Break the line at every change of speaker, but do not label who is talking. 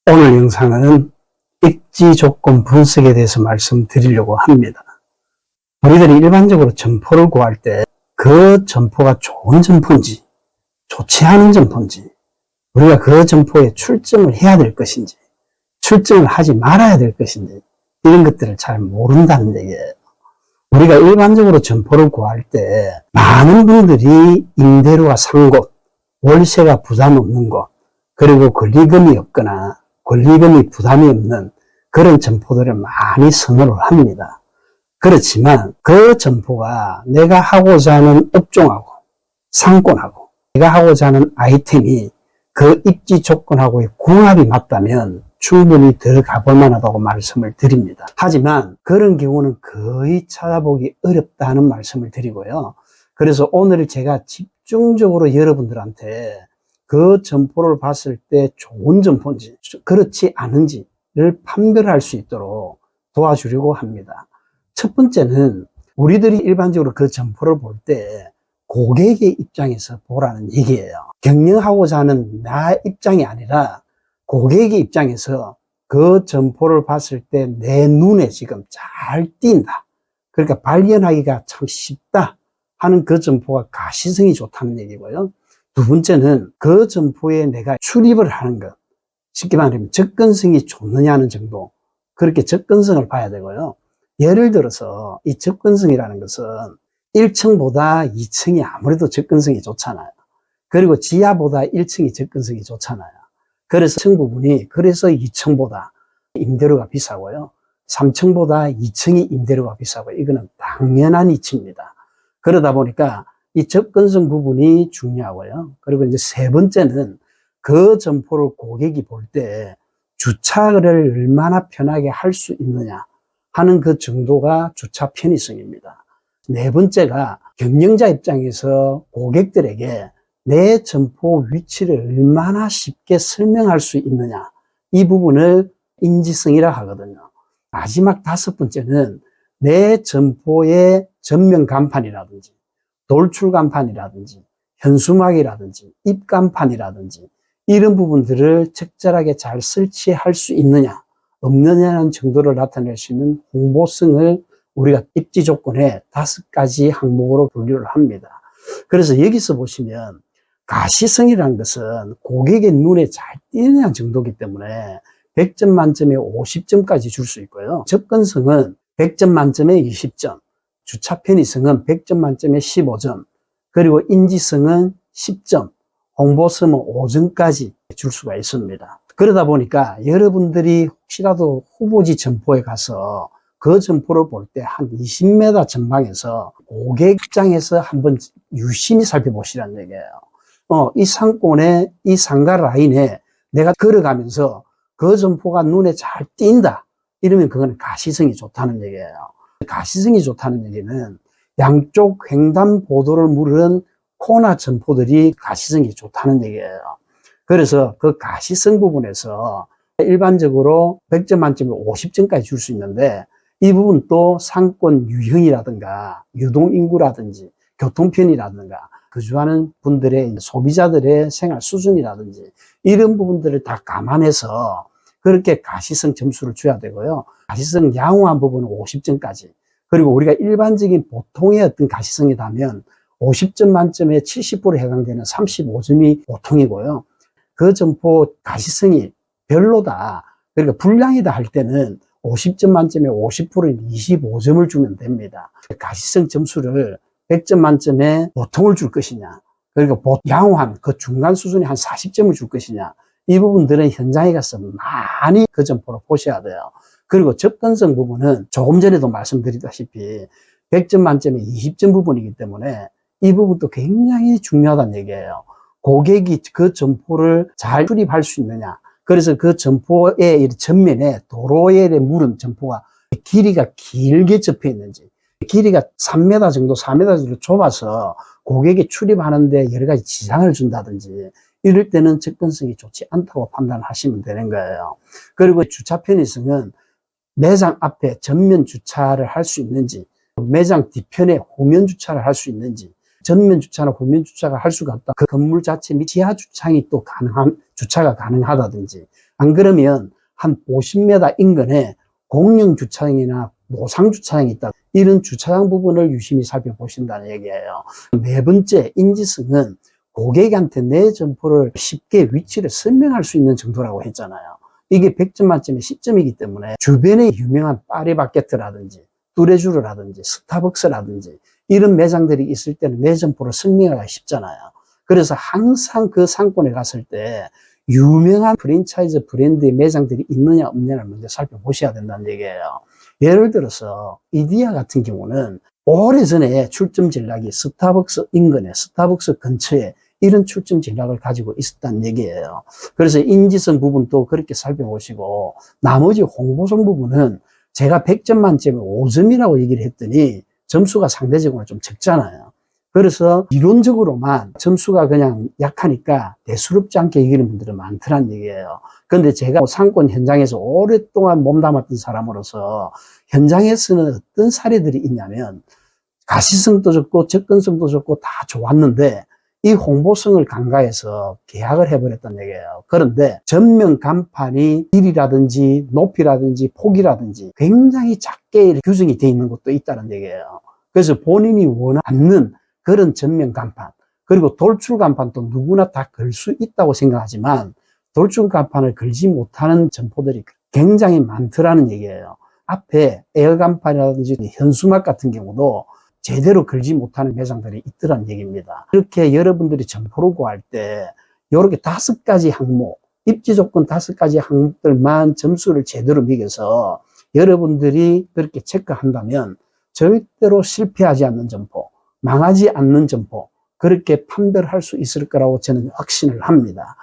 오늘 영상은 입지 조건 분석에 대해서 말씀드리려고 합니다. 우리들이 일반적으로 점포를 구할 때 그 점포가 좋은 점포인지 좋지 않은 점포인지, 우리가 그 점포에 출점을 해야 될 것인지 출점을 하지 말아야 될 것인지, 이런 것들을 잘 모른다는 얘기예요. 우리가 일반적으로 점포를 구할 때 많은 분들이 임대료가 싼 곳, 월세가 부담 없는 곳, 그리고 권리금이 없거나 권리금이 부담이 없는 그런 점포들을 많이 선호를 합니다. 그렇지만 그 점포가 내가 하고자 하는 업종하고 상권하고 내가 하고자 하는 아이템이 그 입지 조건하고의 궁합이 맞다면 충분히 들어가 볼 만하다고 말씀을 드립니다. 하지만 그런 경우는 거의 찾아보기 어렵다는 말씀을 드리고요. 그래서 오늘 제가 집중적으로 여러분들한테 그 점포를 봤을 때 좋은 점포인지 그렇지 않은지를 판별할 수 있도록 도와주려고 합니다. 첫 번째는 우리들이 일반적으로 그 점포를 볼 때 고객의 입장에서 보라는 얘기예요. 경영하고자 하는 나 입장이 아니라 고객의 입장에서 그 점포를 봤을 때 내 눈에 지금 잘 띈다, 그러니까 발견하기가 참 쉽다 하는 그 점포가 가시성이 좋다는 얘기고요. 두 번째는 그 점포에 내가 출입을 하는 것, 쉽게 말하면 접근성이 좋느냐는 정도, 그렇게 접근성을 봐야 되고요. 예를 들어서 이 접근성이라는 것은 1층보다 2층이 아무래도 접근성이 좋잖아요. 그리고 지하보다 1층이 접근성이 좋잖아요. 그래서 2층 부분이, 그래서 2층보다 임대료가 비싸고요. 3층보다 2층이 임대료가 비싸고, 이거는 당연한 이치입니다. 그러다 보니까 이 접근성 부분이 중요하고요. 그리고 이제 세 번째는 그 점포를 고객이 볼 때 주차를 얼마나 편하게 할 수 있느냐 하는 그 정도가 주차 편의성입니다. 네 번째가 경영자 입장에서 고객들에게 내 점포 위치를 얼마나 쉽게 설명할 수 있느냐, 이 부분을 인지성이라 하거든요. 마지막 다섯 번째는 내 점포의 전면 간판이라든지 돌출 간판이라든지 현수막이라든지 입간판이라든지 이런 부분들을 적절하게 잘 설치할 수 있느냐 없느냐는 정도를 나타낼 수 있는 홍보성을 우리가 입지 조건에 5가지 항목으로 분류를 합니다. 그래서 여기서 보시면 가시성이라는 것은 고객의 눈에 잘 띄느냐 정도이기 때문에 100점 만점에 50점까지 줄 수 있고요. 접근성은 100점 만점에 20점, 주차 편의성은 100점 만점에 15점, 그리고 인지성은 10점, 홍보성은 5점까지 줄 수가 있습니다. 그러다 보니까 여러분들이 혹시라도 후보지 점포에 가서 그 점포를 볼 때 한 20m 전방에서 고객 입장에서 한번 유심히 살펴보시라는 얘기예요. 이 상권에, 이 상가 라인에 내가 걸어가면서 그 점포가 눈에 잘 띈다, 이러면 그건 가시성이 좋다는 얘기예요. 가시성이 좋다는 얘기는 양쪽 횡단보도를 무르는 코너 점포들이 가시성이 좋다는 얘기예요. 그래서 그 가시성 부분에서 일반적으로 100점 만점에 50점까지 줄 수 있는데, 이 부분 또 상권 유형이라든가 유동인구라든지 교통편이라든가 거주하는 분들의, 소비자들의 생활 수준이라든지 이런 부분들을 다 감안해서 그렇게 가시성 점수를 줘야 되고요. 가시성 양호한 부분은 50점까지. 그리고 우리가 일반적인 보통의 어떤 가시성이라면 50점 만점에 70%에 해당되는 35점이 보통이고요. 그 점포 가시성이 별로다, 그러니까 불량이다 할 때는 50점 만점에 50%인 25점을 주면 됩니다. 가시성 점수를 100점 만점에 보통을 줄 것이냐, 그러니까 양호한 그 중간 수준의 한 40점을 줄 것이냐, 이 부분들은 현장에 가서 많이 그 점포를 보셔야 돼요. 그리고 접근성 부분은 조금 전에도 말씀드렸다시피 100점 만점에 20점 부분이기 때문에 이 부분도 굉장히 중요하다는 얘기예요. 고객이 그 점포를 잘 출입할 수 있느냐, 그래서 그 점포의 전면에 도로에 무른 점포가 길이가 길게 접혀 있는지, 길이가 3m 정도, 4m 정도 좁아서 고객이 출입하는데 여러 가지 지장을 준다든지 이럴 때는 접근성이 좋지 않다고 판단하시면 되는 거예요. 그리고 주차 편의성은 매장 앞에 전면 주차를 할 수 있는지, 매장 뒤편에 후면 주차를 할 수 있는지, 전면 주차나 후면 주차가 할 수가 없다, 그 건물 자체 및 지하 주차장이 또 주차가 가능하다든지 안 그러면 한 50m 인근에 공영 주차장이나 노상 주차장이 있다. 이런 주차장 부분을 유심히 살펴보신다는 얘기예요. 네 번째, 인지성은 고객한테 내 점포를 쉽게 위치를 설명할 수 있는 정도라고 했잖아요. 이게 100점 만점에 10점이기 때문에 주변에 유명한 파리바게트라든지 뚜레쥬르라든지 스타벅스라든지 이런 매장들이 있을 때는 내 점포를 설명하기가 쉽잖아요. 그래서 항상 그 상권에 갔을 때 유명한 프랜차이즈 브랜드의 매장들이 있느냐 없느냐를 먼저 살펴보셔야 된다는 얘기예요. 예를 들어서 이디야 같은 경우는 오래전에 출점 전략이 스타벅스 인근에, 스타벅스 근처에 이런 출점 전략을 가지고 있었다는 얘기예요. 그래서 인지성 부분도 그렇게 살펴보시고, 나머지 홍보성 부분은 제가 100점 만점에 5점이라고 얘기를 했더니 점수가 상대적으로 좀 적잖아요. 그래서 이론적으로만 점수가 그냥 약하니까 대수롭지 않게 얘기하는 분들은 많더란 얘기예요. 그런데 제가 상권 현장에서 오랫동안 몸담았던 사람으로서 현장에서는 어떤 사례들이 있냐면 가시성도 좋고 접근성도 좋고 다 좋았는데 이 홍보성을 간과해서 계약을 해버렸다는 얘기예요. 그런데 전면 간판이 길이라든지 높이라든지 폭이라든지 굉장히 작게 규정이 되어 있는 것도 있다는 얘기예요. 그래서 본인이 원하는 그런 전면 간판, 그리고 돌출 간판도 누구나 다 걸 수 있다고 생각하지만 돌출 간판을 걸지 못하는 점포들이 굉장히 많더라는 얘기예요. 앞에 에어 간판이라든지 현수막 같은 경우도 제대로 걸지 못하는 매장들이 있더란 얘기입니다. 이렇게 여러분들이 점포를 구할 때 이렇게 5가지 항목, 입지 조건 5가지 항목들만 점수를 제대로 매겨서 여러분들이 그렇게 체크한다면 절대로 실패하지 않는 점포, 망하지 않는 점포, 그렇게 판별할 수 있을 거라고 저는 확신을 합니다.